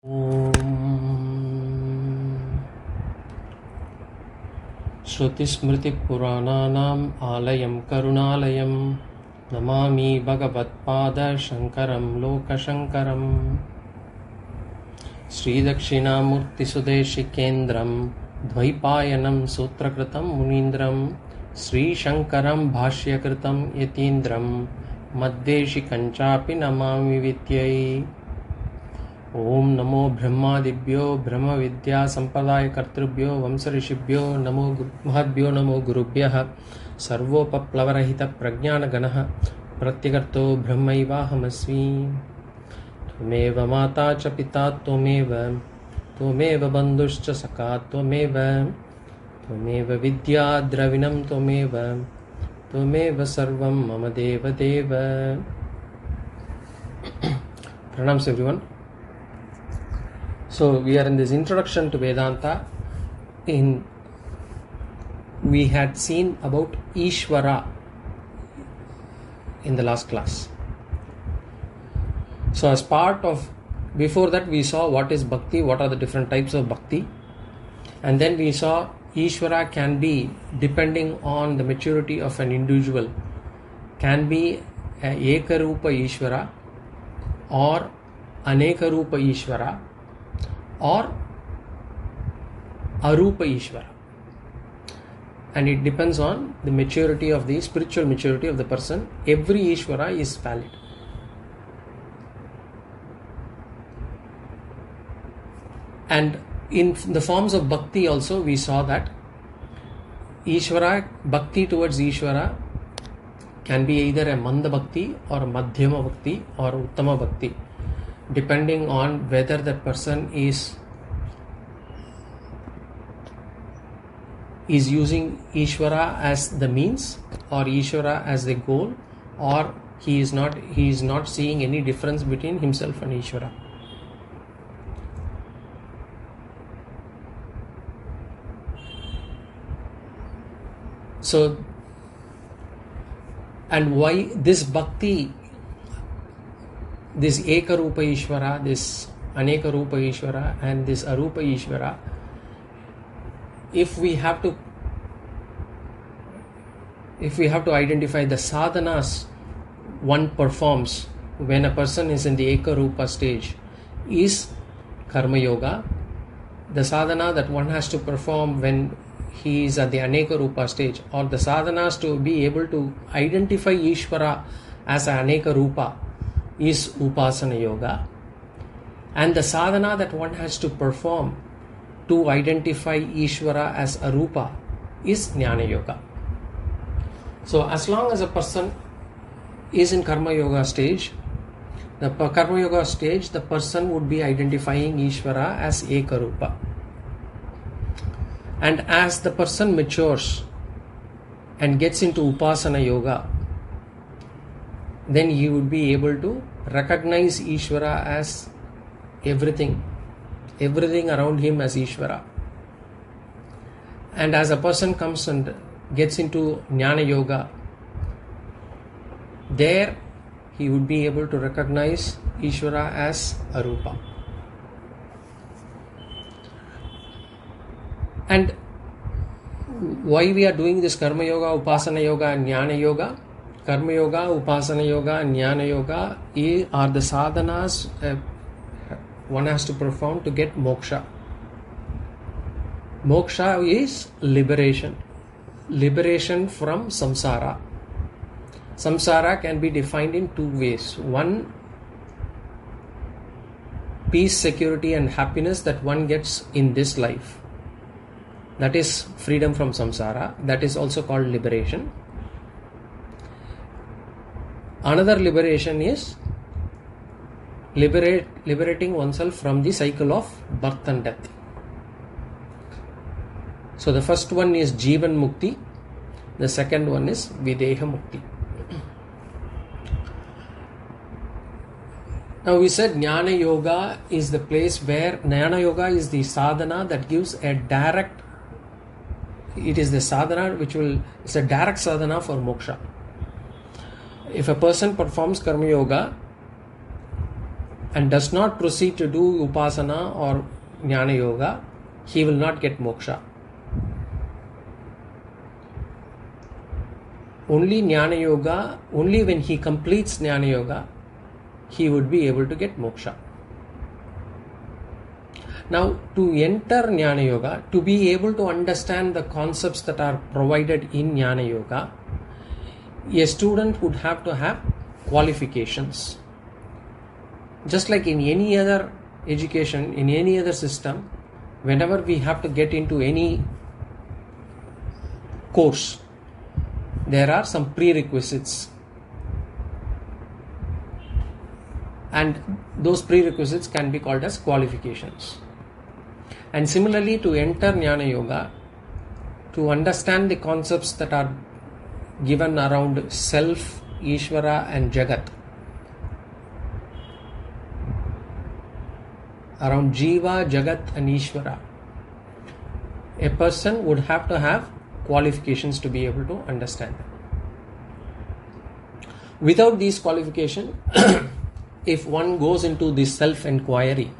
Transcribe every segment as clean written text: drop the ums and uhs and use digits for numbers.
श्रुतिस्मृतिपुराणानाम् आलयं करुणालयं नमामि भगवत्पादशङ्करं लोकशङ्करम् श्रीदक्षिणामूर्तिसुदेशिकेन्द्रं द्वैपायनं सूत्रकृतं मुनीन्द्रं श्रीशङ्करं भाष्यकृतं यतीन्द्रं मद्देशिकञ्चापि नमामि विद्यै। ओम नमो ब्रह्मादिभ्यो ब्रह्म विद्या संप्रदाय कर्तृभ्यो वंश ऋषिभ्यो नमो महद्भ्यो नमो गुरुभ्यः सर्वोपप्लवरहित प्रज्ञान गणः प्रत्यगर्तो ब्रह्मैवाहमस्मि। त्वमेव माता च पिता त्वमेव बन्धुश्च सखा त्वमेव विद्या द्रविणं त्वमेव सर्वं मम देव देव। Pranams everyone. So we are in this introduction to Vedanta. We had seen about Ishvara in the last class. So as part of, before that we saw what is Bhakti, what are the different types of Bhakti, and then we saw Ishvara can be, depending on the maturity of an individual, can be a Ekarupa Ishvara or Anekarupa Ishvara or Arupa Ishvara, and it depends on the maturity of the spiritual maturity of the person. Every Ishvara is valid. And in the forms of Bhakti also we saw that Ishvara, Bhakti towards Ishvara can be either a Manda Bhakti or a Madhyama Bhakti or Uttama Bhakti, depending on whether that person is using Ishvara as the means or Ishvara as the goal, or he is not seeing any difference between himself and Ishvara. So, and why this Bhakti, this Ekarupa Ishvara, this Anekarupa Ishvara and this Arupa Ishvara, if we have to identify the sadhanas one performs when a person is in the Ekarupa stage is Karma Yoga. The sadhana that one has to perform when he is at the Anekarupa stage, or the sadhanas to be able to identify Ishvara as an Anekarupa, is Upasana Yoga. And the sadhana that one has to perform to identify Ishvara as Arupa is Jnana Yoga. So as long as a person is in Karma Yoga stage, the person would be identifying Ishvara as Ekarupa. And as the person matures and gets into Upasana Yoga, then he would be able to recognize Ishvara as everything around him as Ishvara. And as a person comes and gets into Jnana Yoga, there he would be able to recognize Ishvara as Arupa. And why we are doing this Karma Yoga, Upasana Yoga and Jnana Yoga? Karma Yoga, Upasana Yoga and Jnana Yoga are the sadhanas one has to perform to get moksha. Moksha is liberation from samsara. Samsara can be defined in two ways. One, peace, security and happiness that one gets in this life. That is freedom from samsara. That is also called liberation. Another liberation is liberating oneself from the cycle of birth and death. So the first one is Jivan Mukti. The second one is Videha Mukti. Now we said Jnana Yoga is the place where Jnana Yoga is the sadhana that gives a direct, it is the sadhana it's a direct sadhana for moksha. If a person performs Karma Yoga, and does not proceed to do upasana or jnana yoga, he will not get moksha. Only jnana yoga, only when he completes jnana yoga, he would be able to get moksha. Now, to enter jnana yoga, to be able to understand the concepts that are provided in jnana yoga, a student would have to have qualifications. Just like in any other education, in any other system, whenever we have to get into any course, there are some prerequisites, and those prerequisites can be called as qualifications. And similarly, to enter jnana yoga, to understand the concepts that are given around self, Ishvara and Jagat, around Jiva, Jagat and Ishvara, a person would have to have qualifications to be able to understand them. Without these qualifications, if one goes into this self-enquiry,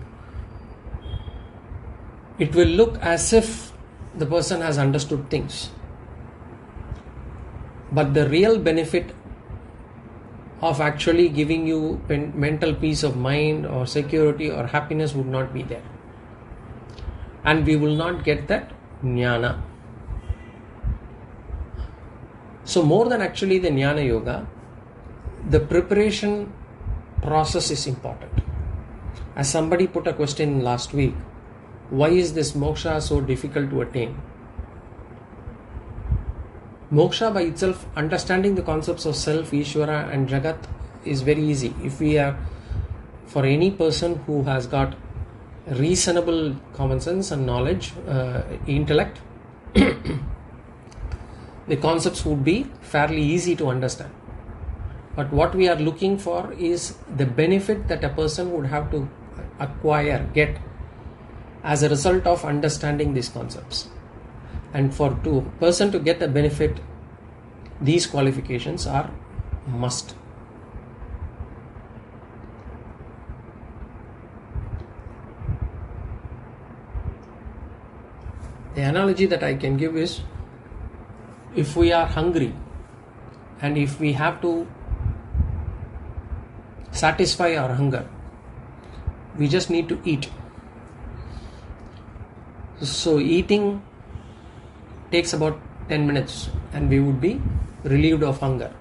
it will look as if the person has understood things. But the real benefit of actually giving you mental peace of mind or security or happiness would not be there. And we will not get that jnana. So more than actually the jnana yoga, the preparation process is important. As somebody put a question last week, why is this moksha so difficult to attain? Moksha by itself, understanding the concepts of self, Ishvara and Jagat is very easy. If we are, for any person who has got reasonable common sense and knowledge, intellect, the concepts would be fairly easy to understand. But what we are looking for is the benefit that a person would have to acquire, get as a result of understanding these concepts. And for a person to get a benefit, these qualifications are must. The analogy that I can give is, if we are hungry and if we have to satisfy our hunger, we just need to eat. So eating takes about 10 minutes and we would be relieved of hunger.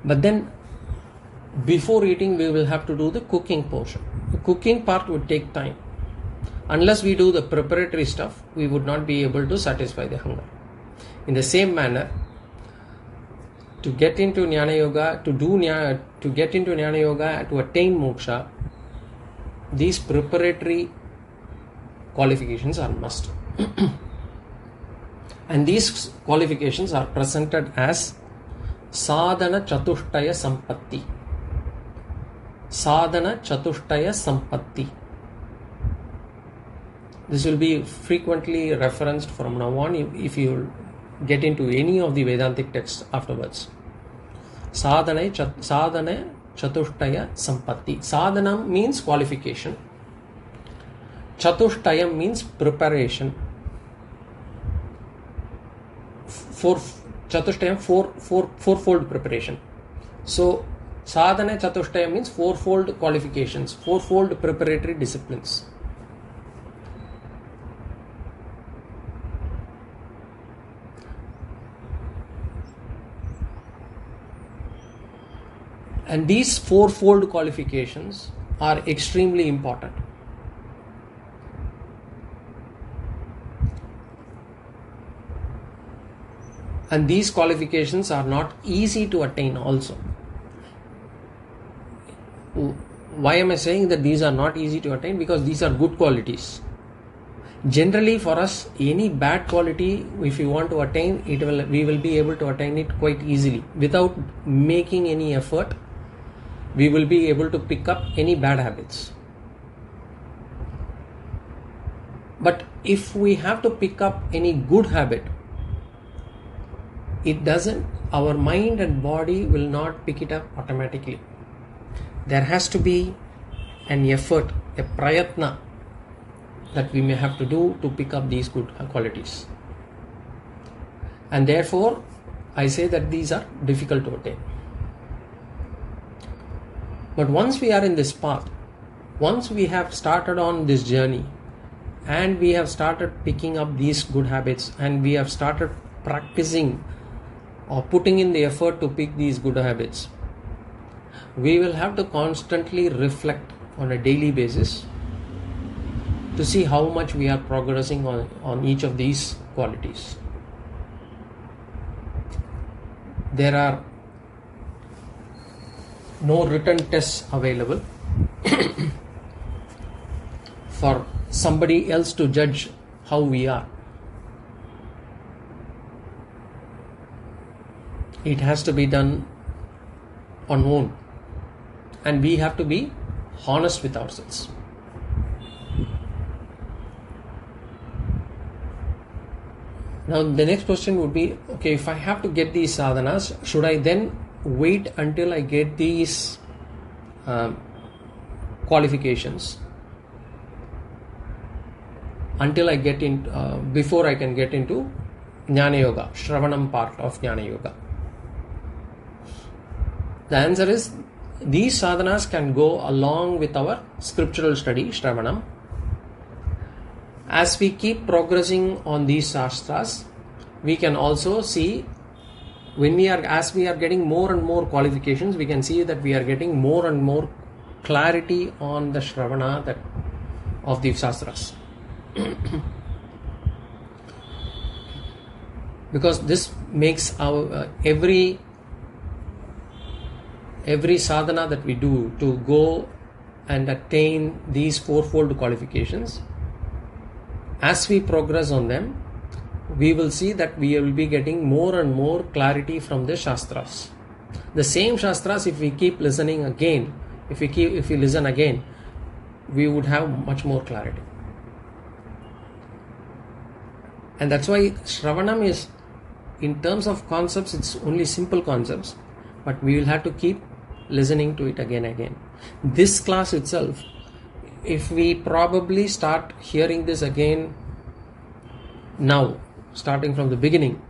But then before eating we will have to do the cooking portion. The cooking part would take time. Unless we do the preparatory stuff, we would not be able to satisfy the hunger. In the same manner, to get into jnana yoga, to get into jnana yoga, to attain moksha, these preparatory qualifications are must. And these qualifications are presented as sadhana chatushtaya sampatti. Sadhana chatushtaya sampatti. This will be frequently referenced from now on if you get into any of the Vedantic texts afterwards. Sadhana chatushtaya sampatti. Sadhana means qualification. Chatushtayam means preparation. Chatushtayam, fourfold preparation. So sadhana chatushtayam means fourfold qualifications, fourfold preparatory disciplines. And these fourfold qualifications are extremely important. And these qualifications are not easy to attain also. Why am I saying that these are not easy to attain? Because these are good qualities. Generally for us, any bad quality, if we want to attain, we will be able to attain it quite easily. Without making any effort, we will be able to pick up any bad habits. But if we have to pick up any good habit, our mind and body will not pick it up automatically. there has to be an effort, a prayatna that we may have to do to pick up these good qualities. And therefore, I say that these are difficult to attain. But once we are in this path, once we have started on this journey, and we have started picking up these good habits, and we have started practicing or putting in the effort to pick these good habits, we will have to constantly reflect on a daily basis to see how much we are progressing on each of these qualities. There are no written tests available for somebody else to judge how we are. It has to be done on own, and we have to be honest with ourselves. Now the next question would be, okay, if I have to get these sadhanas, should I then wait until I get these qualifications, until I get in, before I can get into Jnana Yoga, Shravanam part of Jnana Yoga? The answer is, these sadhanas can go along with our scriptural study, Shravanam. As we keep progressing on these shastras, we can also see, as we are getting more and more qualifications, we can see that we are getting more and more clarity on the Shravana of the shastras. Because this makes our every sadhana that we do to go and attain these fourfold qualifications, as we progress on them, we will see that we will be getting more and more clarity from the shastras. The same shastras, if we keep listening again, if we listen again, we would have much more clarity. And that's why Shravanam is, in terms of concepts, it's only simple concepts, but we will have to keep listening to it again and again. This class itself, if we probably start hearing this again now, starting from the beginning,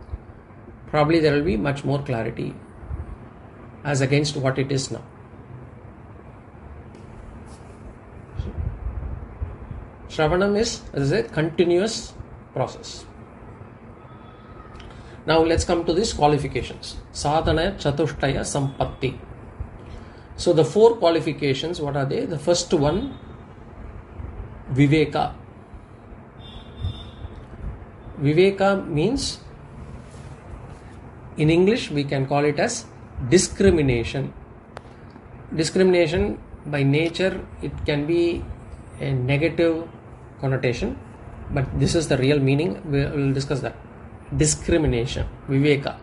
probably there will be much more clarity as against what it is now. Shravanam is, as I said, continuous process. Now let's come to these qualifications. Sadhana Chatushtaya Sampatti. So the four qualifications, what are they? The first one, Viveka. Viveka means, in English we can call it as discrimination. Discrimination by nature, it can be a negative connotation, but this is the real meaning. We will discuss that. Discrimination, Viveka.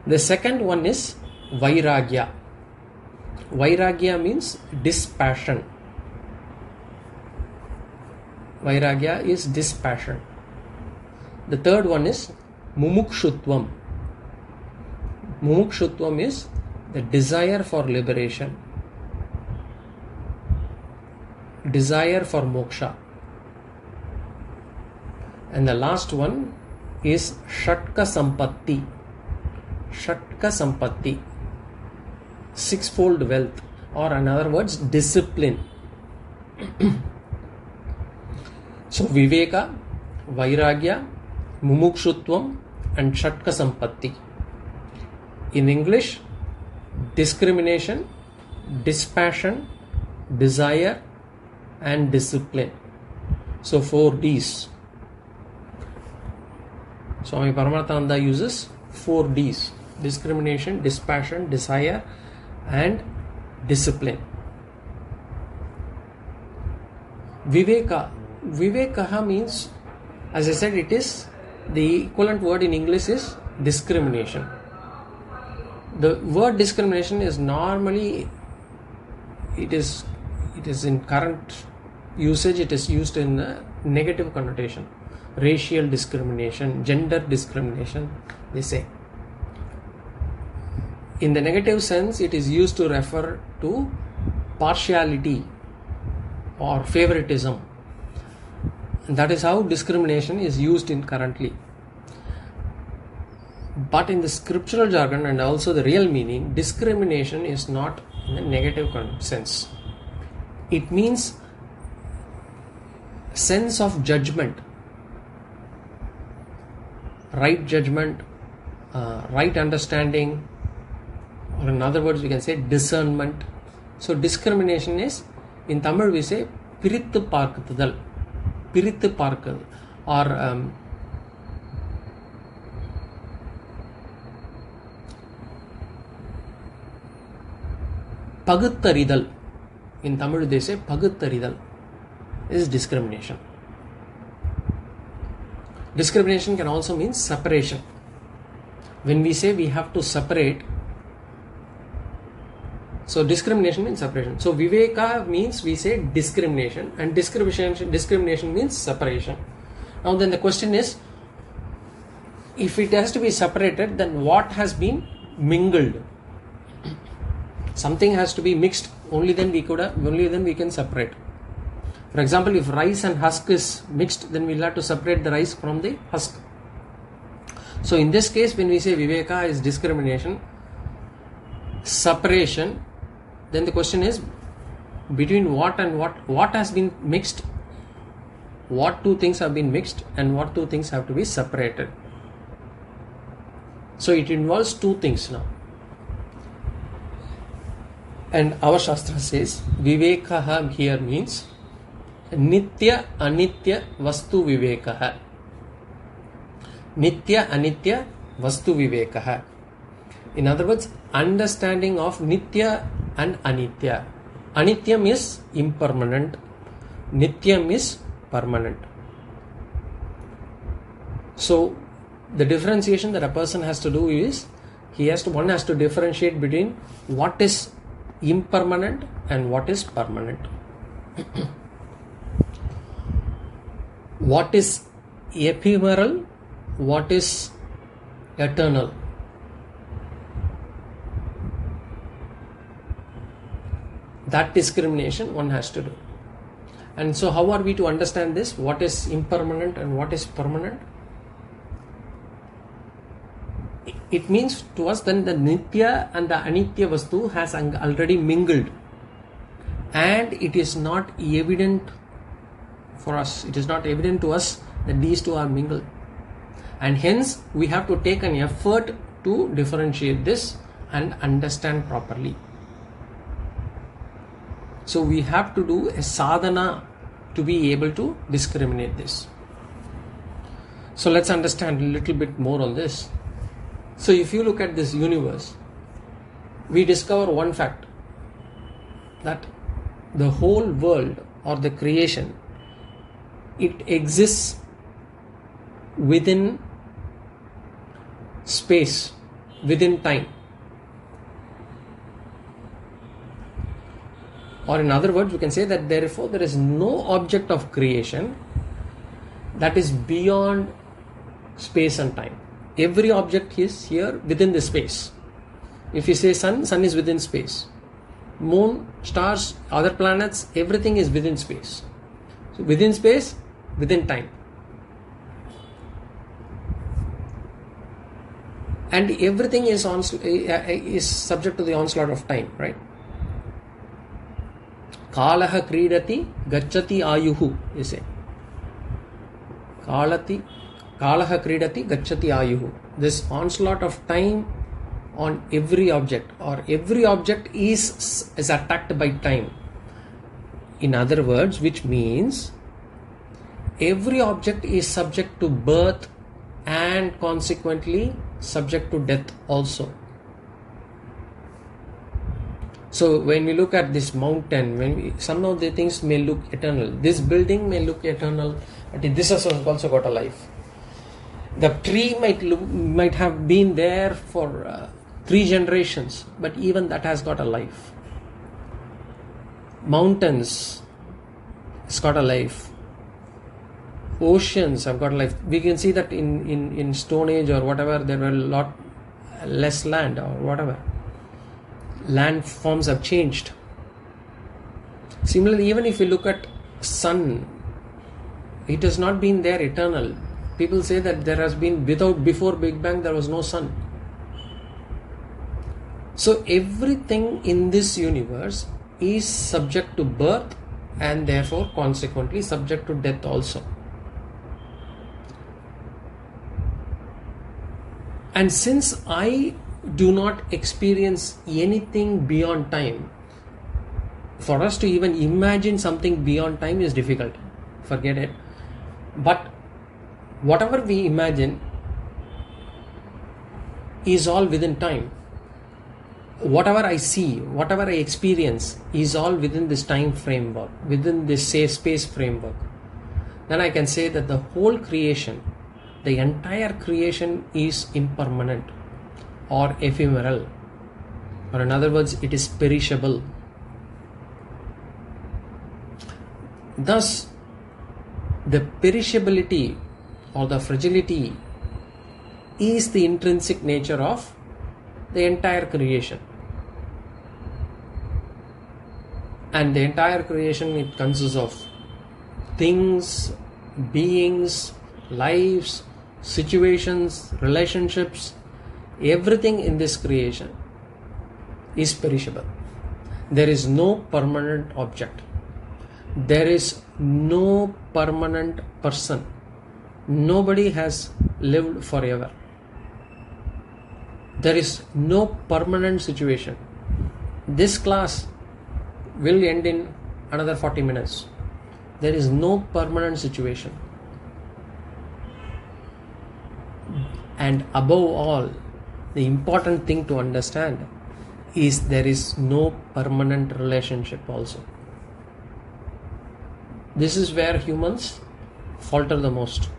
The second one is Vairagya. Vairagya means dispassion. Vairagya is dispassion. The third one is Mumukshutvam. Mumukshutvam is the desire for liberation, desire for moksha. And the last one is Shatka Sampatti. Shatka Sampatti, sixfold wealth, or in other words, discipline. So Viveka, Vairagya, Mumukshutvam and Shatka Sampatti. In English, discrimination, dispassion, desire and discipline. So 4 Ds. Swami Paramarthananda uses 4 Ds: discrimination, dispassion, desire and discipline. Viveka. Viveka means, as I said, it is the equivalent word in English is discrimination. The word discrimination is normally, it is in current usage, it is used in a negative connotation. Racial discrimination, gender discrimination, they say. In the negative sense, it is used to refer to partiality or favoritism. And that is how discrimination is used in currently. But in the scriptural jargon and also the real meaning, discrimination is not in a negative sense. It means sense of judgment, right judgment, right understanding, or in other words we can say discernment. So discrimination is, in Tamil we say pirithu paarkuthal, or Pagutharidal. In Tamil they say Pagutharidal is discrimination. Discrimination can also mean separation. When we say we have to separate, so discrimination means separation. So Viveka means we say discrimination, and discrimination means separation. Now then the question is, if it has to be separated, then what has been mingled? Something has to be mixed, only then we can separate. For example, if rice and husk is mixed, then we'll have to separate the rice from the husk. So in this case, when we say Viveka is discrimination, separation, then the question is between what and what has been mixed, what two things have been mixed, and what two things have to be separated. So it involves two things now. And our Shastra says Vivekaha here means Nitya Anitya Vastu Vivekaha. Nitya Anitya Vastu Vivekaha. In other words, understanding of Nitya and Anitya. Anityam is impermanent, Nityam is permanent. So the differentiation that a person has to do is one has to differentiate between what is impermanent and what is permanent. What is ephemeral, what is eternal. That discrimination one has to do. And so how are we to understand this? What is impermanent and what is permanent? It means to us then the Nitya and the Anitya Vastu has already mingled, and it is not evident for us. It is not evident to us that these two are mingled, and hence we have to take an effort to differentiate this and understand properly. So we have to do a sadhana to be able to discriminate this. So let's understand a little bit more on this. So if you look at this universe, we discover one fact, that the whole world or the creation, it exists within space, within time. Or in other words, we can say that therefore there is no object of creation that is beyond space and time. Every object is here within the space. If you say sun is within space. Moon, stars, other planets, everything is within space. So within space, within time. And everything is subject to the onslaught of time, right? Kalaha kridati gacchati ayuhu, you say. Kalaha kridati gacchati ayuhu. This onslaught of time on every object, or every object is attacked by time. In other words, which means every object is subject to birth and consequently subject to death also. So when we look at this mountain, some of the things may look eternal. This building may look eternal, but this has also got a life. The tree might have been there for 3 generations, but even that has got a life. Mountains has got a life. Oceans have got a life. We can see that in Stone Age or whatever, there were a lot less land or whatever. Land forms have changed. Similarly, even if you look at sun, it has not been there eternal. People say that there has been, before Big Bang there was no sun. So everything in this universe is subject to birth and therefore consequently subject to death also. And since I do not experience anything beyond time, for us to even imagine something beyond time is difficult. Forget it. But whatever we imagine is all within time. Whatever I see, whatever I experience is all within this time framework, within this space framework. Then I can say that the whole creation, the entire creation is impermanent or ephemeral, or in other words, it is perishable. Thus, the perishability or the fragility is the intrinsic nature of the entire creation. And the entire creation, it consists of things, beings, lives, situations, relationships. Everything in this creation is perishable. There is no permanent object. There is no permanent person. Nobody has lived forever. There is no permanent situation. This class will end in another 40 minutes. There is no permanent situation. And above all, the important thing to understand is there is no permanent relationship also. This is where humans falter the most.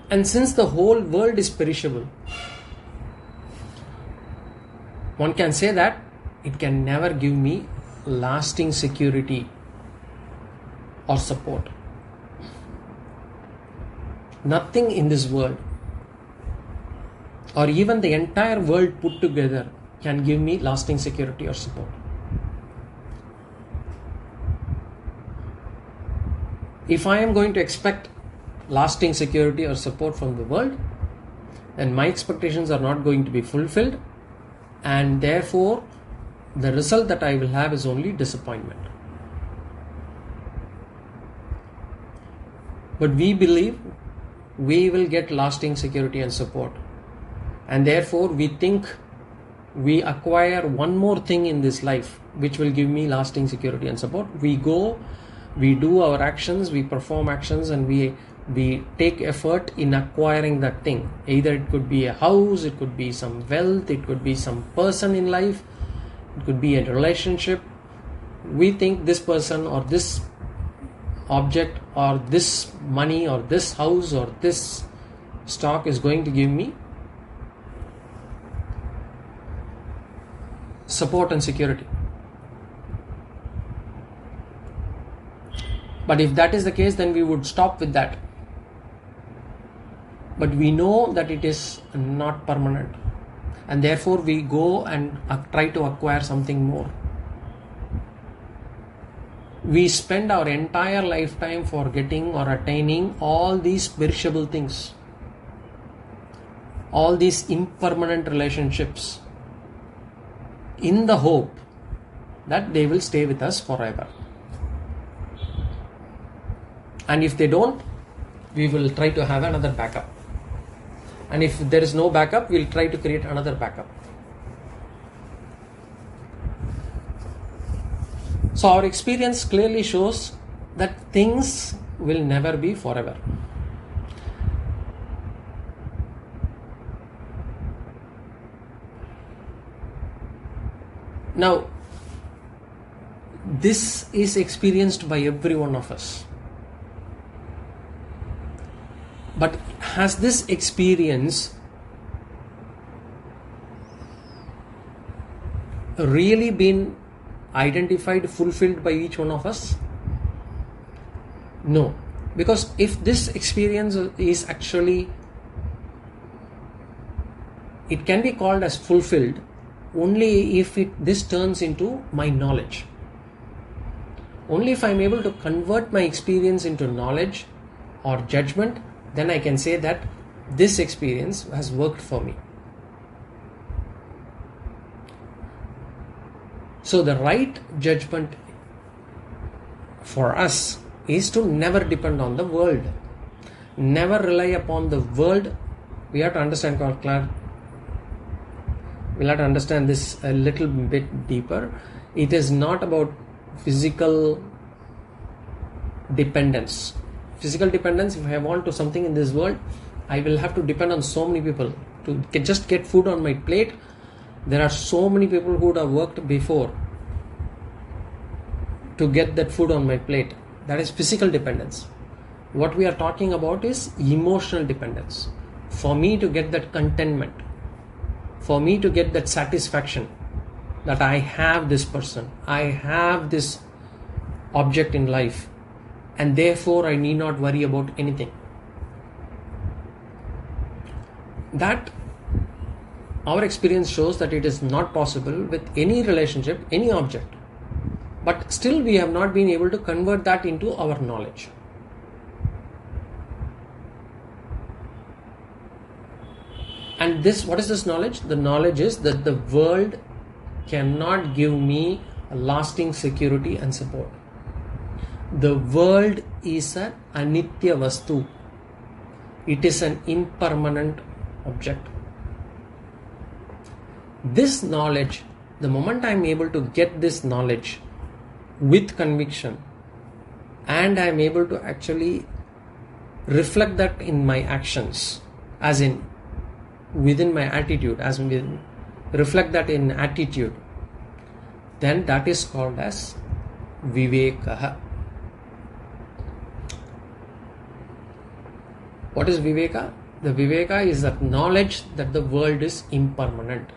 And since the whole world is perishable, one can say that it can never give me lasting security or support. Nothing in this world, or even the entire world put together, can give me lasting security or support. If I am going to expect lasting security or support from the world, then my expectations are not going to be fulfilled, and therefore the result that I will have is only disappointment. But we believe we will get lasting security and support, and therefore we think we acquire one more thing in this life which will give me lasting security and support. We go, we do our actions, we perform actions, and we take effort in acquiring that thing. Either it could be a house, it could be some wealth, it could be some person in life, it could be a relationship. We think this person or this object or this money or this house or this stock is going to give me support and security. But if that is the case, then we would stop with that. But we know that it is not permanent, and therefore we go and try to acquire something more. We spend our entire lifetime for getting or attaining all these perishable things, all these impermanent relationships, in the hope that they will stay with us forever. And if they don't, we will try to have another backup. And if there is no backup, we'll try to create another backup. So our experience clearly shows that things will never be forever. Now, this is experienced by every one of us. But has this experience really been identified, fulfilled by each one of us? No. Because if this experience is actually it can be called as fulfilled only if this turns into my knowledge. Only if I am able to convert my experience into knowledge or judgment, then I can say that this experience has worked for me. So the right judgment for us is to never depend on the world. Never rely upon the world. We have to understand, we'll have to understand this a little bit deeper. It is not about physical dependence. Physical dependence, if I want to something in this world, I will have to depend on so many people to just get food on my plate. There are so many people who would have worked before to get that food on my plate. That is physical dependence. What we are talking about is emotional dependence. For me to get that contentment, for me to get that satisfaction that I have this person, I have this object in life, and therefore I need not worry about anything. That our experience shows that it is not possible with any relationship, any object. But still we have not been able to convert that into our knowledge. And this, what is this knowledge? The knowledge is that the world cannot give me a lasting security and support. The world is an anitya vastu. It is an impermanent object. This knowledge, the moment I am able to get this knowledge with conviction, and I am able to actually reflect that in my actions, as in within my attitude, as in reflect that in attitude, then that is called as vivekaha. What is viveka? The viveka is that knowledge that the world is impermanent.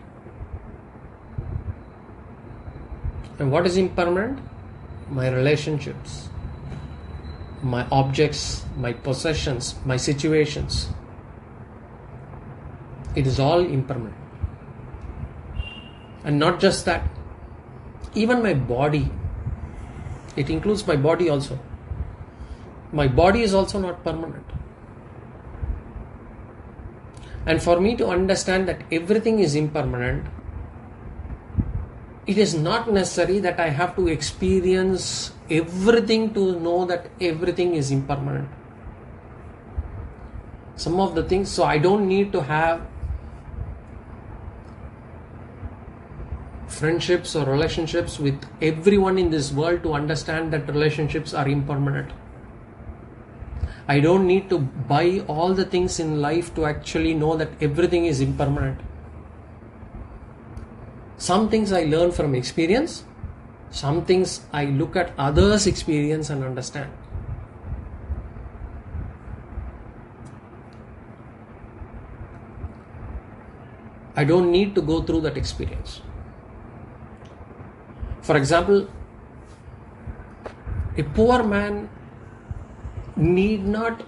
And what is impermanent? My relationships, my objects, my possessions, my situations. It is all impermanent. And not just that, even my body, it includes my body also. My body is also not permanent. And for me to understand that everything is impermanent, it is not necessary that I have to experience everything to know that everything is impermanent. Some of the things, so I don't need to have friendships or relationships with everyone in this world to understand that relationships are impermanent. I don't need to buy all the things in life to actually know that everything is impermanent. Some things I learn from experience, some things I look at others' experience and understand. I don't need to go through that experience. For example, a poor man need not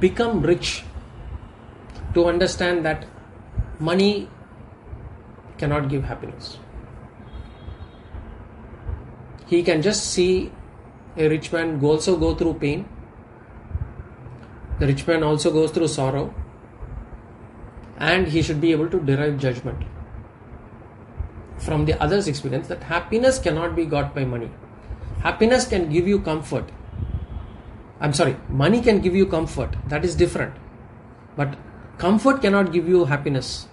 become rich to understand that money cannot give happiness. He can just see a rich man also go through pain. The rich man also goes through sorrow, and he should be able to derive judgment from the other's experience that happiness cannot be got by money. Happiness can give you comfort. Money can give you comfort. That is different. But comfort cannot give you happiness.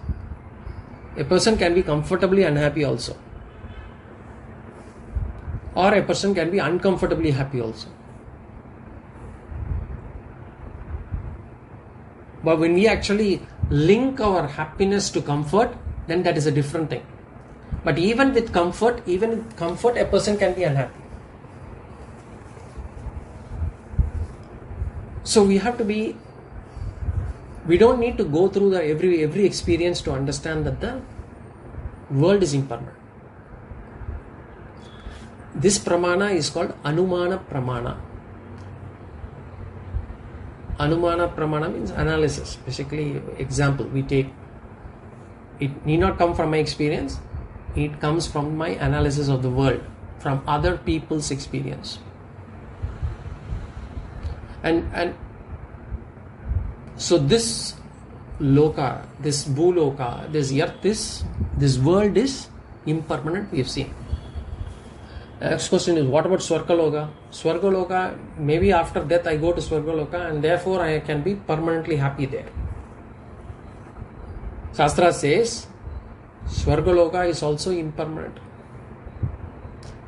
A person can be comfortably unhappy also. Or a person can be uncomfortably happy also. But when we actually link our happiness to comfort, then that is a different thing. But even with comfort, a person can be unhappy. So we don't need to go through every experience to understand that the world is impermanent. This pramana is called Anumana Pramana. Anumana Pramana means analysis. Basically, example, we take It need not come from my experience. It comes from my analysis of the world, from other people's experience. And so this loka, this bhuloka, this earth this world is impermanent, we have seen. The next question is, what about Swargaloka? Swargaloka, maybe after death I go to Swargaloka and therefore I can be permanently happy there. Shastra says Swargaloka is also impermanent.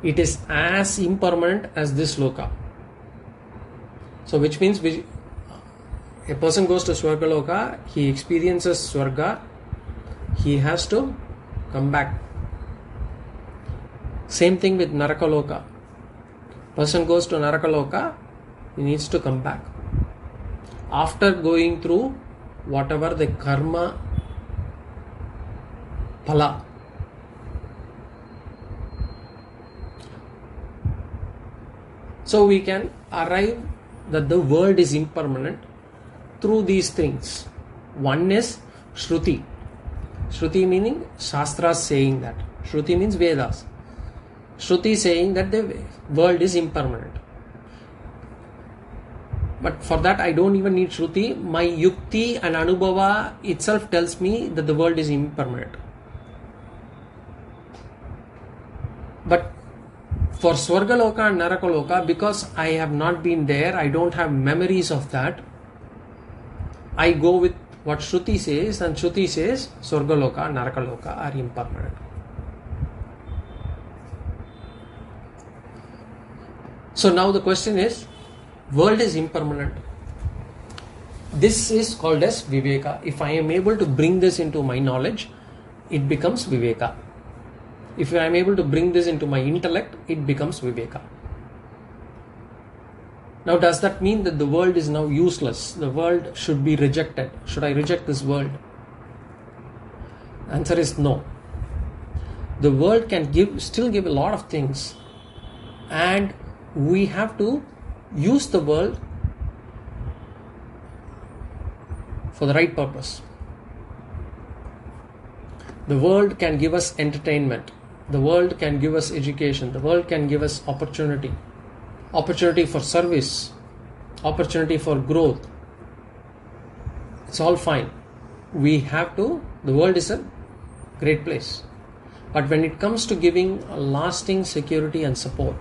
It is as impermanent as this loka. So which means a person goes to Swargaloka, he experiences Swarga, he has to come back. Same thing with Narakaloka. Person goes to Narakaloka, he needs to come back. After going through whatever the karma phala. So we can arrive that the world is impermanent through these things. One is Shruti. Shruti meaning Shastras saying that. Shruti means Vedas. Shruti saying that the world is impermanent. But for that I don't even need Shruti. My Yukti and Anubhava itself tells me that the world is impermanent. But for Swargaloka and Narakaloka, because I have not been there, I don't have memories of that, I go with what Shruti says, and Shruti says Swargaloka and Narakaloka are impermanent. So now the question is, world is impermanent. This is called as Viveka. If I am able to bring this into my knowledge, it becomes Viveka. If I am able to bring this into my intellect, it becomes Viveka. Now does that mean that the world is now useless? The world should be rejected. Should I reject this world? Answer is no. The world can still give a lot of things, and we have to use the world for the right purpose. The world can give us entertainment. The world can give us education. The world can give us opportunity for service, opportunity for growth. It's all fine. The world is a great place. But when it comes to giving a lasting security and support,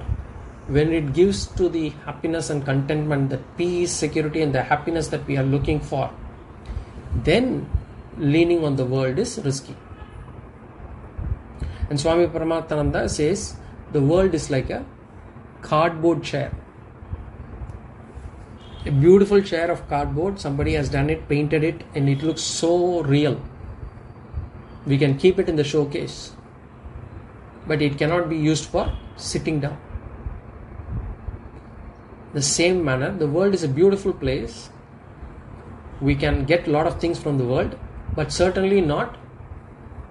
when it gives to the happiness and contentment, the peace, security and the happiness that we are looking for, then leaning on the world is risky. And Swami Paramatmananda says the world is like a cardboard chair. A beautiful chair of cardboard, somebody has done it, painted it, and it looks so real. We can keep it in the showcase, but it cannot be used for sitting down. The same manner, the world is a beautiful place. We can get a lot of things from the world, but certainly not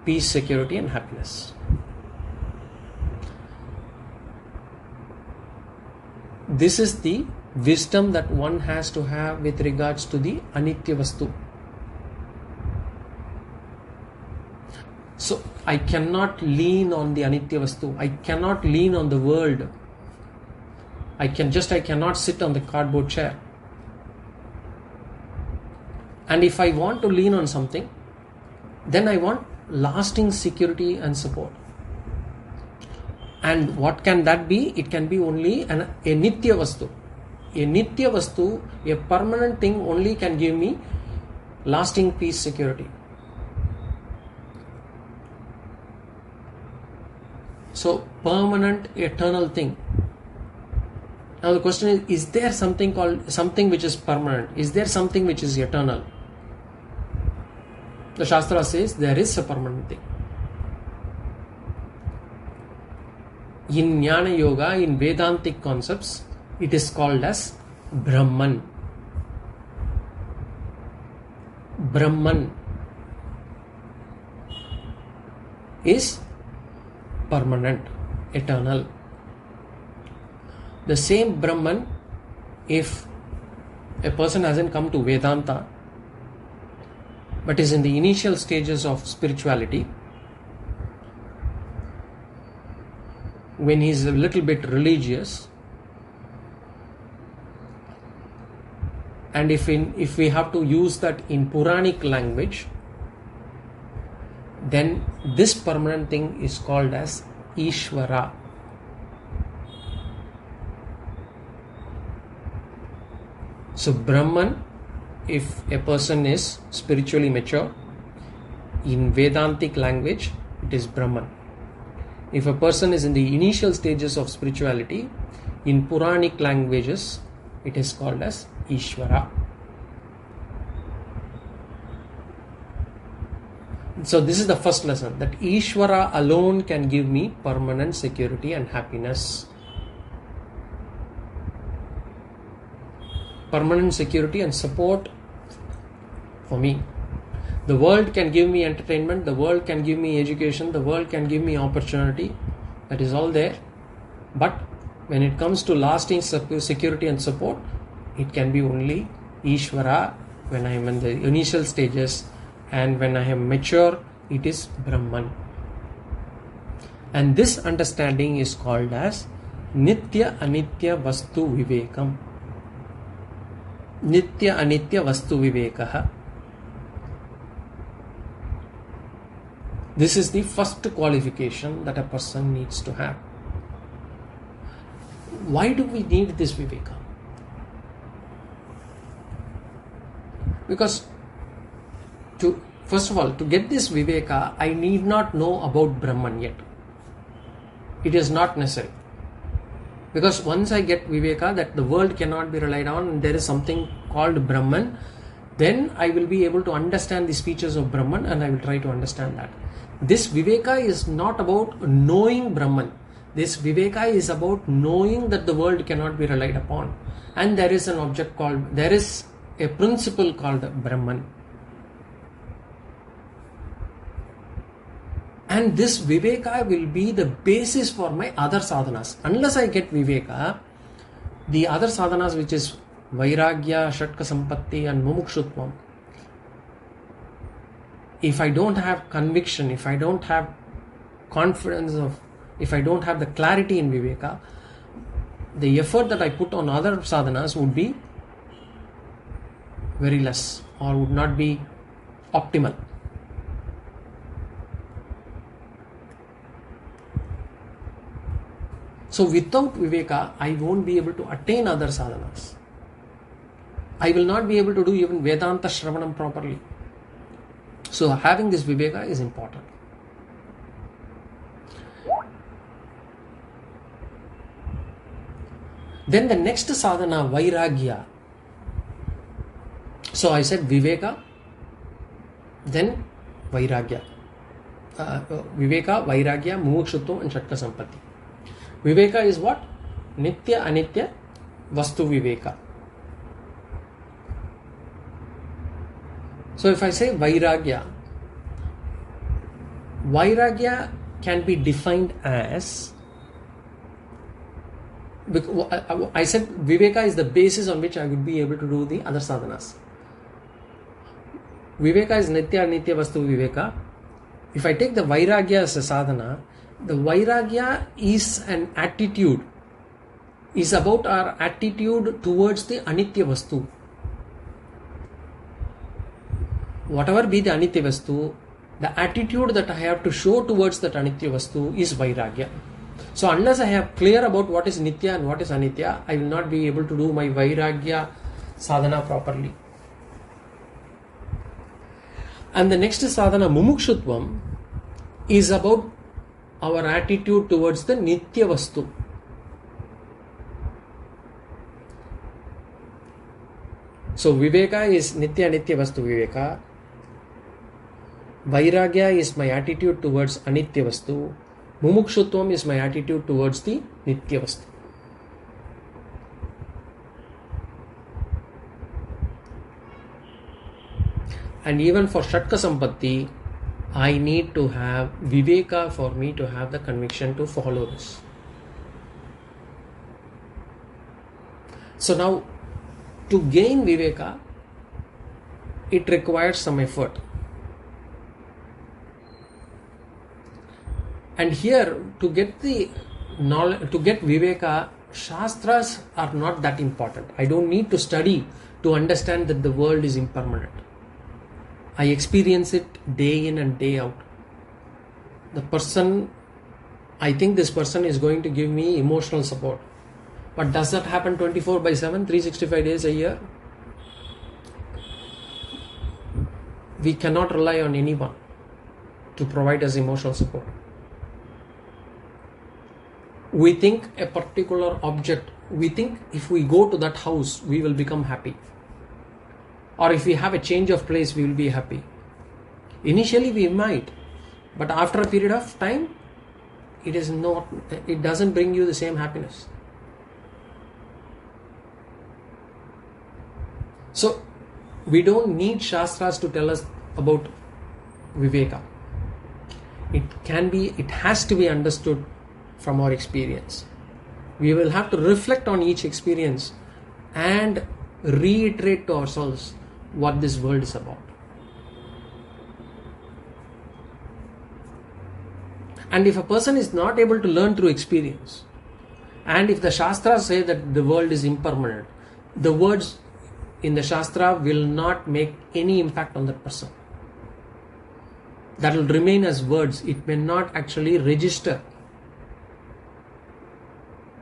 peace, security and happiness. This is the wisdom that one has to have with regards to the anitya vastu. So I cannot lean on the anitya vastu. I cannot lean on the world. I cannot sit on the cardboard chair. And if I want to lean on something, then I want lasting security and support. And what can that be? It can be only a nitya vastu. A nitya vastu, a permanent thing, only can give me lasting peace, security. So permanent, eternal thing. Now the question is there something which is permanent? Is there something which is eternal? The Shastra says there is a permanent thing. In Jnana Yoga, in Vedantic concepts, it is called as Brahman. Brahman is permanent, eternal. The same Brahman, if a person hasn't come to Vedanta, but is in the initial stages of spirituality, when he is a little bit religious, and if we have to use that in Puranic language, then this permanent thing is called as Ishvara. So Brahman, if a person is spiritually mature, in Vedantic language it is Brahman. If a person is in the initial stages of spirituality, in Puranic languages it is called as Ishvara. So this is the first lesson, that Ishvara alone can give me permanent security and happiness. Permanent security and support for me. The world can give me entertainment, the world can give me education, the world can give me opportunity. That is all there. But when it comes to lasting security and support, it can be only Ishvara when I am in the initial stages, and when I am mature, it is Brahman. And this understanding is called as Nitya Anitya Vastu Vivekam. Nitya Anitya Vastu Vivekaha. This is the first qualification that a person needs to have. Why do we need this Viveka? Because first of all, to get this Viveka, I need not know about Brahman yet. It is not necessary. Because once I get Viveka that the world cannot be relied on and there is something called Brahman, then I will be able to understand the features of Brahman and I will try to understand that. This Viveka is not about knowing Brahman. This Viveka is about knowing that the world cannot be relied upon. And there is a principle called Brahman. And this Viveka will be the basis for my other sadhanas. Unless I get Viveka, the other sadhanas, which is Vairagya, Shatka Sampatti and Mumukshutvam, if I don't have conviction, if I don't have confidence if I don't have the clarity in Viveka, the effort that I put on other sadhanas would be very less or would not be optimal. So without Viveka, I won't be able to attain other sadhanas. I will not be able to do even Vedanta Shravanam properly. So having this Viveka is important. Then the next sadhana, Vairagya. So I said Viveka, then Vairagya. Viveka, Vairagya, Mumukshutvam and Shatka Sampatti. Viveka is what? Nitya Anitya Vastu Viveka. So if I say Vairagya, Vairagya can be defined as, I said Viveka is the basis on which I would be able to do the other sadhanas. Viveka is Nitya Anitya Vastu Viveka. If I take the Vairagya as a sadhana, the Vairagya is an attitude, is about our attitude towards the Anitya Vastu. Whatever be the Anitya Vastu, the attitude that I have to show towards that Anitya Vastu is Vairagya. So unless I have clear about what is Nitya and what is Anitya, I will not be able to do my Vairagya sadhana properly. And the next sadhana, Mumukshutvam, is about our attitude towards the Nitya Vastu. So Viveka is Nitya Anitya Vastu Viveka. Vairagya is my attitude towards Anitya Vastu. Mumukshutvam is my attitude towards the Nitya Vastu. And even for Shatka Sampatti, I need to have Viveka for me to have the conviction to follow this. So now, to gain Viveka, it requires some effort. And here, to get the knowledge, to get Viveka, Shastras are not that important. I don't need to study to understand that the world is impermanent. I experience it day in and day out. The person, I think this person is going to give me emotional support. But does that happen 24/7, 365 days a year? We cannot rely on anyone to provide us emotional support. We think a particular object, we think if we go to that house, we will become happy. Or if we have a change of place, we will be happy. Initially we might, but after a period of time, it doesn't bring you the same happiness. So we don't need Shastras to tell us about Viveka. It has to be understood from our experience. We will have to reflect on each experience and reiterate to ourselves what this world is about. And if a person is not able to learn through experience, and if the Shastras say that the world is impermanent, the words in the Shastra will not make any impact on that person. That will remain as words. It may not actually register.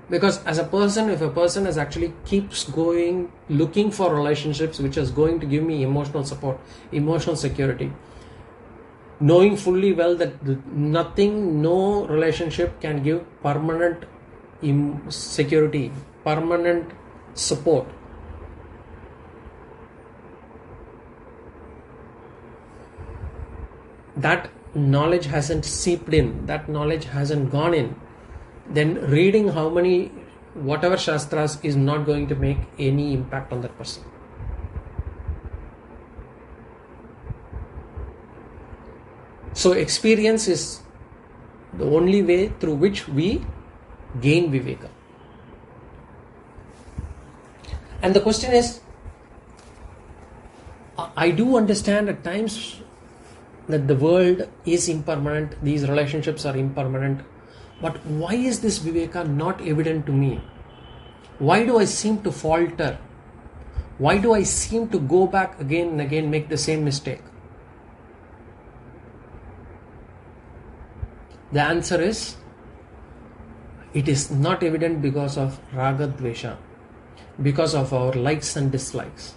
Because as a person, if a person is actually keeps going, looking for relationships which is going to give me emotional support, emotional security, knowing fully well that no relationship can give permanent security, permanent support. That knowledge hasn't seeped in, that knowledge hasn't gone in, then reading whatever Shastras is not going to make any impact on that person. So experience is the only way through which we gain Viveka. And the question is, I do understand at times that the world is impermanent, these relationships are impermanent, but why is this Viveka not evident to me? Why do I seem to falter? Why do I seem to go back again and again, make the same mistake? The answer is, it is not evident because of Raga Dvesha, because of our likes and dislikes.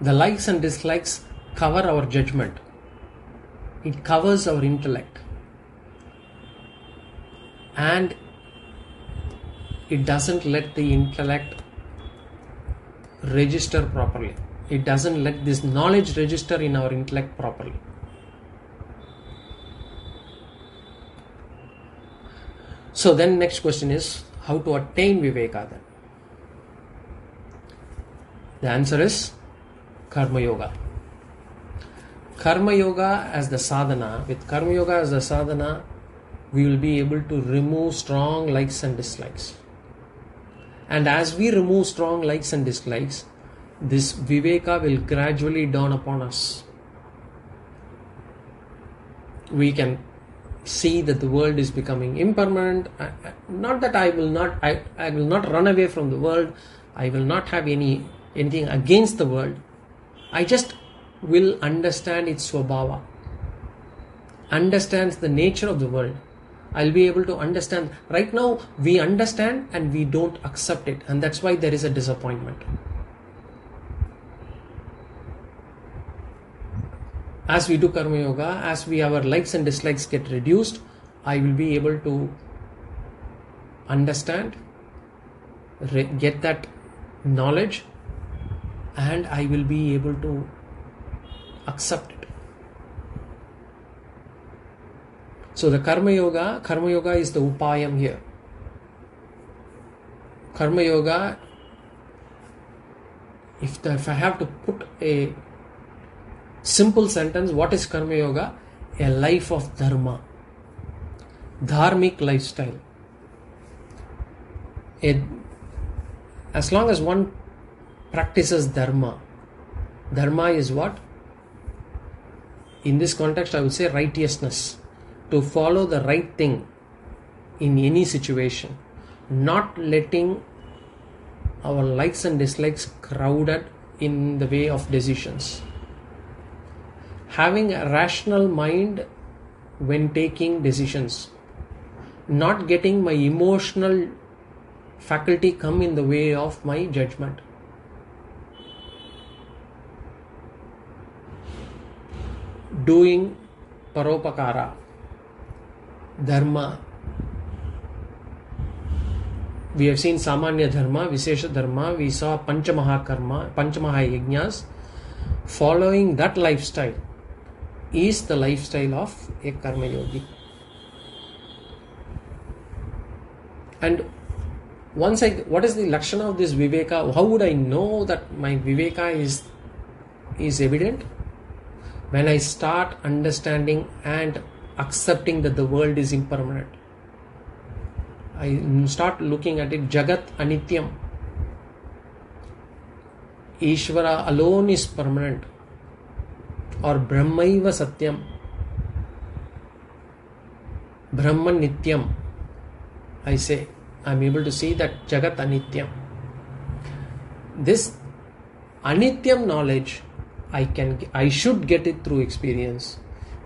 The likes and dislikes cover our judgment. It covers our intellect. And it doesn't let the intellect register properly. It doesn't let this knowledge register in our intellect properly. So then next question is, how to attain Viveka then? The answer is Karma Yoga. Karma Yoga as the sadhana. With Karma Yoga as the sadhana, we will be able to remove strong likes and dislikes. And as we remove strong likes and dislikes, this Viveka will gradually dawn upon us. We can see that the world is becoming impermanent. Not that I will not run away from the world. I will not have anything against the world. I just will understand its swabhava, understands the nature of the world. I'll be able to understand. Right now we understand and we don't accept it, and that's why there is a disappointment. As we do Karma Yoga, as our likes and dislikes get reduced, I will be able to understand, get that knowledge, and I will be able to accept it. So the Karma Yoga is the upayam here. Karma Yoga, if I have to put a simple sentence, what is Karma Yoga? A life of dharma, dharmic lifestyle. As long as one practices dharma is what? In this context, I would say righteousness. To follow the right thing, in any situation, not letting our likes and dislikes crowded in the way of decisions, having a rational mind when taking decisions, not getting my emotional faculty come in the way of my judgment. Doing paropakara, dharma. We have seen Samanya Dharma, Vishesha Dharma, we saw Panchamaha Yajnas. Following that lifestyle is the lifestyle of a Karma Yogi. And what is the Lakshana of this Viveka? How would I know that my Viveka is evident? When I start understanding and accepting that the world is impermanent. I start looking at it, Jagat Anityam. Ishvara alone is permanent. Or Brahmaiva Satyam. Brahman Nityam. I say, I'm able to see that Jagat Anityam. This Anityam knowledge, I should get it through experience.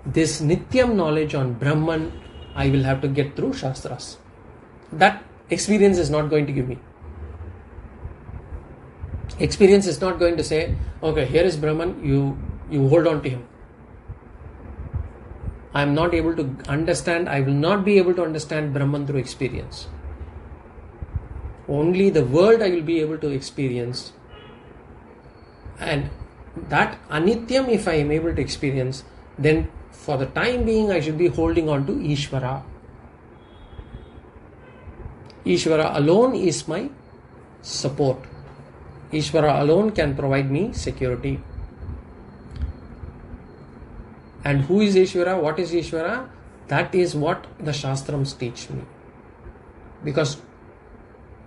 This Nityam knowledge on Brahman, I will have to get through Shastras. That experience is not going to give me. Experience is not going to say, okay, here is Brahman, you hold on to him. I am not able to understand, I will not be able to understand Brahman through experience. Only the world I will be able to experience. And that Anityam, if I am able to experience, then for the time being I should be holding on to Ishvara. Ishvara alone is my support. Ishvara alone can provide me security. And who is Ishvara? What is Ishvara? That is what the Shastrams teach me. Because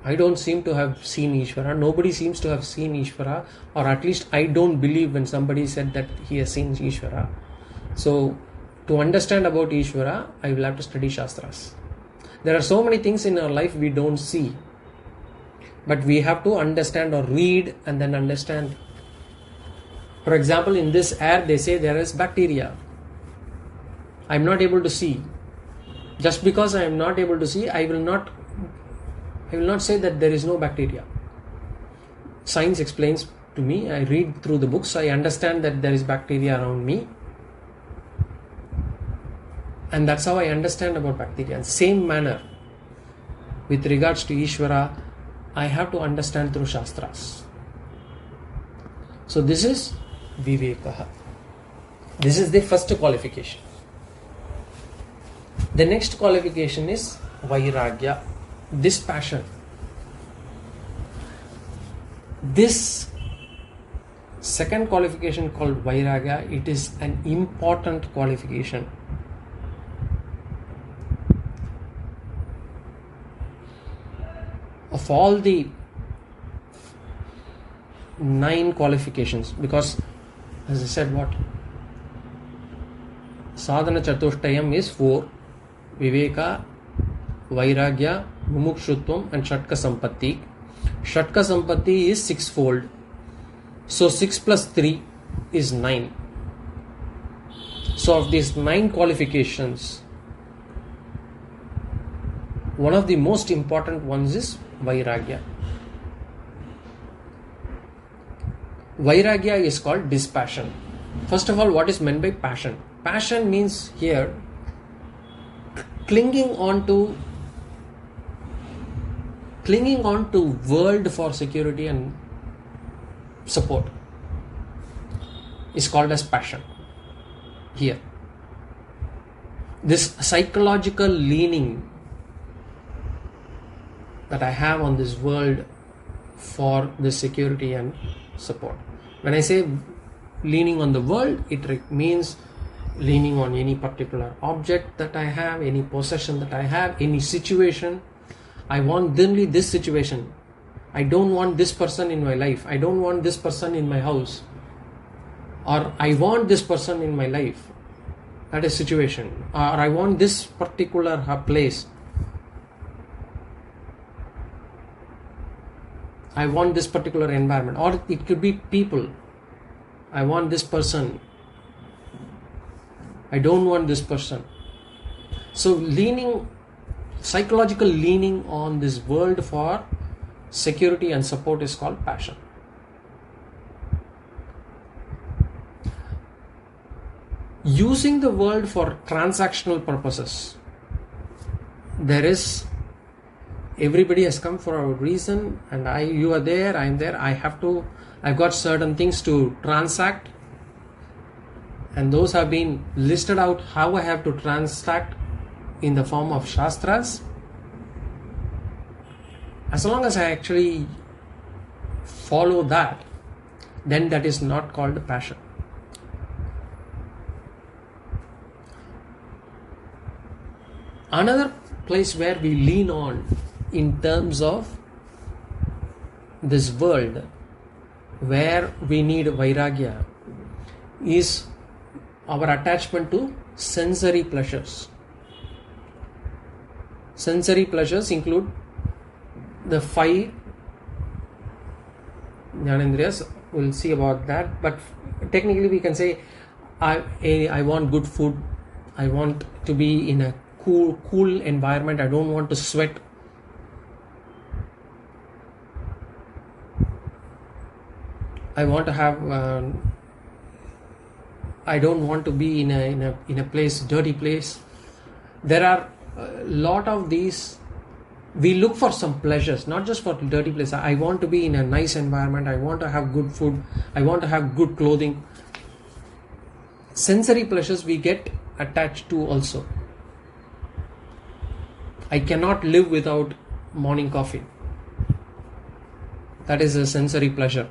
I don't seem to have seen Ishvara. Nobody seems to have seen Ishvara, or at least I don't believe when somebody said that he has seen Ishvara. So to understand about Ishvara, I will have to study Shastras. There are so many things in our life we don't see, but we have to understand or read and then understand. For example, in this air they say there is bacteria. I am not able to see. Just because I am not able to see, I will not say that there is no bacteria. Science explains to me, I read through the books, I understand that there is bacteria around me. And that's how I understand about bacteria. In the same manner, with regards to Ishvara, I have to understand through Shastras. So this is Vivekaha. This is the first qualification. The next qualification is Vairagya. This passion. This second qualification called Vairagya, it is an important qualification. Of all the 9 qualifications, because as I said, what? Sadhana Chatushtayam is 4. Viveka, Vairagya, Mumukshutvam and Shatka Sampatti. Shatka Sampatti is 6-fold. So 6 plus 3 is 9. So of these 9 qualifications, one of the most important ones is Vairagya. Vairagya is called dispassion. First of all, what is meant by passion? Passion means here clinging on to world for security and support is called as passion. Here, this psychological leaning that I have on this world for the security and support. When I say leaning on the world, it means leaning on any particular object that I have, any possession that I have, any situation. I want only this situation. I don't want this person in my life. I don't want this person in my house. Or I want this person in my life. That is situation. Or I want this particular place. I want this particular environment, or it could be people. I want this person, I don't want this person. So psychological leaning on this world for security and support is called passion. Using the world for transactional purposes. Everybody has come for a reason, and you are there, I am there, I've got certain things to transact, and those have been listed out how I have to transact in the form of shastras. As long as I actually follow that, then that is not called passion. Another place where we lean on in terms of this world, where we need vairagya, is our attachment to sensory pleasures. Sensory pleasures include the 5 Jnanendriyas. We'll see about that, but technically we can say I want good food, I want to be in a cool environment, I don't want to sweat. I want to have I don't want to be in a place, dirty place. There are a lot of these. We look for some pleasures, not just for dirty place. I want to be in a nice environment, I want to have good food, I want to have good clothing. Sensory pleasures we get attached to also. I cannot live without morning coffee. That is a sensory pleasure.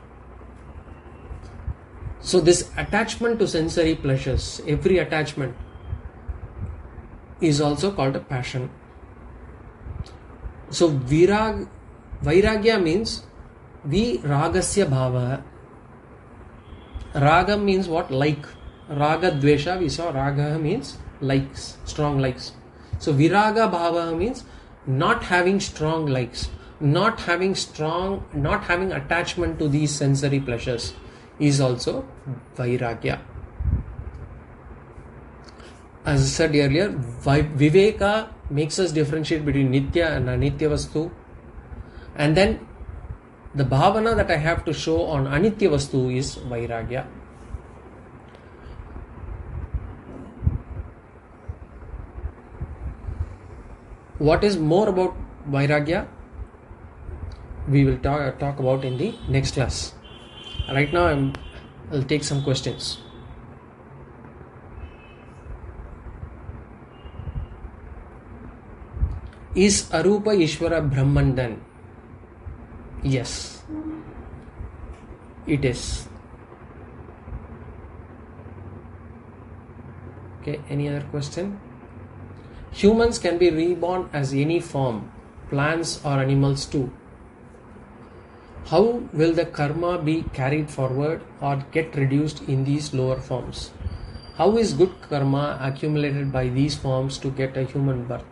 So this attachment to sensory pleasures, every attachment is also called a passion. So vairagya means ragasya bhava. Raga means what? Like. Raga dvesha, we saw raga means likes, strong likes. So viraga bhava means not having strong likes, not having attachment to these sensory pleasures is also vairagya. As I said earlier, viveka makes us differentiate between nitya and anitya vastu, and then the bhavana that I have to show on anitya vastu is vairagya. What is more about vairagya, we will talk about in the next class. Right now I'll take some questions. Is Arupa Ishvara Brahman then? Yes, it is. Okay, any other question? Humans can be reborn as any form, plants or animals too. How will the karma be carried forward or get reduced in these lower forms? How is good karma accumulated by these forms to get a human birth?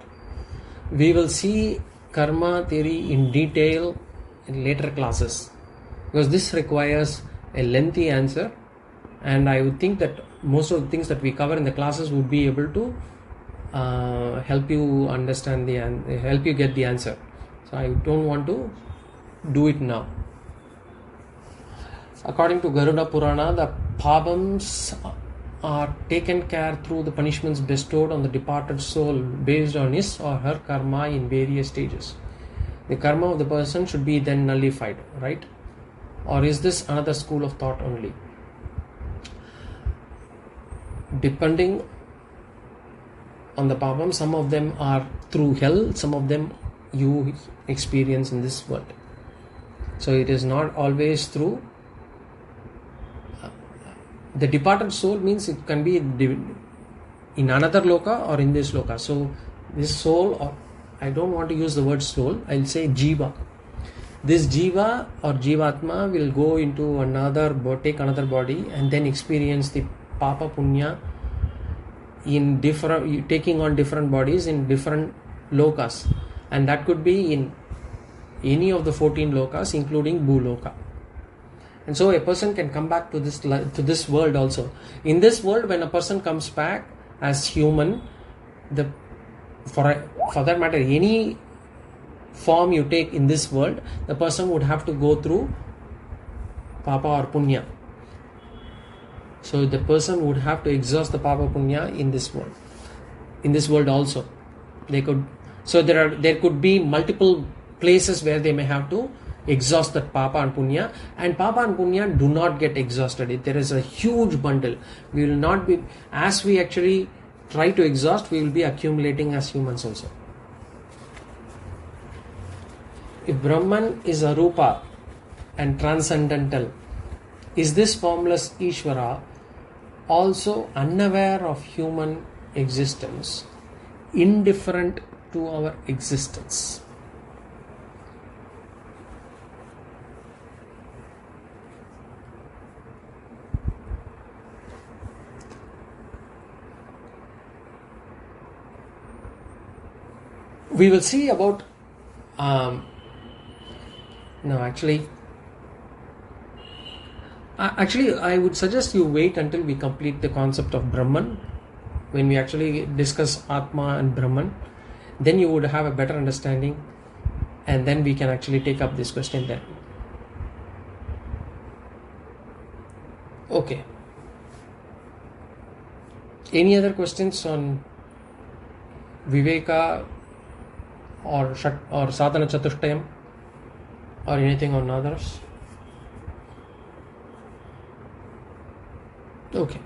We will see karma theory in detail in later classes, because this requires a lengthy answer, and I would think that most of the things that we cover in the classes would be able to help you understand help you get the answer. So I don't want to do it now. According to Garuda Purana, the pabams are taken care through the punishments bestowed on the departed soul based on his or her karma in various stages. The karma of the person should be then nullified, right? Or is this another school of thought only? Depending on the pabam, some of them are through hell, some of them you experience in this world. So it is not always through the departed soul, means it can be in another loka or in this loka. So this soul, or I don't want to use the word soul, I'll say jiva. This jiva or jivatma will go into take another body and then experience the papa punya in taking on different bodies in different lokas, and that could be any of the 14 lokas, including Bhuloka. And so a person can come back to this world also. In this world, when a person comes back as human, for that matter, any form you take in this world, the person would have to go through Papa or Punya. So the person would have to exhaust the Papa Punya in this world. In this world also, there could be multiple places where they may have to exhaust that Papa and Punya, and Papa and Punya do not get exhausted. There is a huge bundle. We will not be, as we actually try to exhaust, we will be accumulating as humans also. If Brahman is Arupa and transcendental, is this formless Ishvara also unaware of human existence, indifferent to our existence? We will see about actually I would suggest you wait until we complete the concept of Brahman. When we actually discuss Atma and Brahman, then you would have a better understanding, and then we can actually take up this question then. Okay. Any other questions on Viveka or Sadhana Chatushtayam or anything on others? Okay.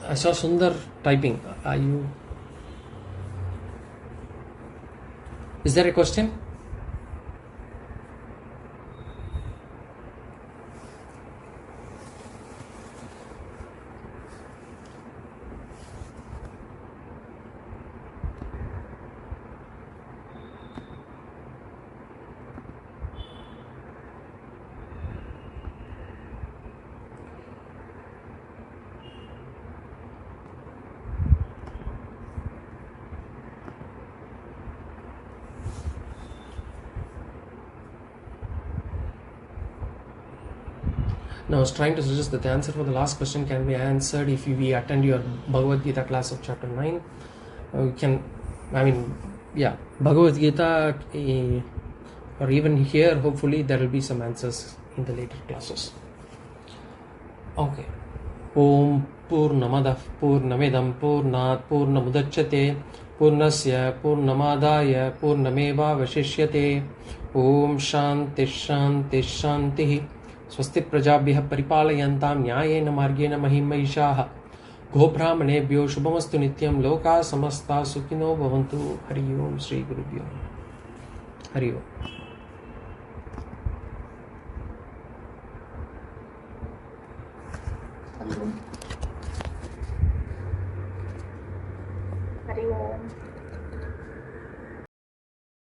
I saw Sundar typing. Is there a question? Now, I was trying to suggest that the answer for the last question can be answered if we attend your Bhagavad Gita class of chapter 9. Bhagavad Gita, or even here, hopefully there will be some answers in the later classes. Okay. Om Purnamadah Purnamidam Purnat Purnamudachyate Purnasya Purnamadaya Purnameva Vashishyate. Om Shanti Shanti Shanti. स्वस्ति प्रजाभ्यः परिपालयन्तां न्यायेन मार्गेण महिमैषाः गोब्राह्मणेभ्यो शुभमस्तु नित्यं लोकाः समस्ताः सुखिनो भवन्तु. हरि ओम श्री गुरुभ्यो हरि ओम.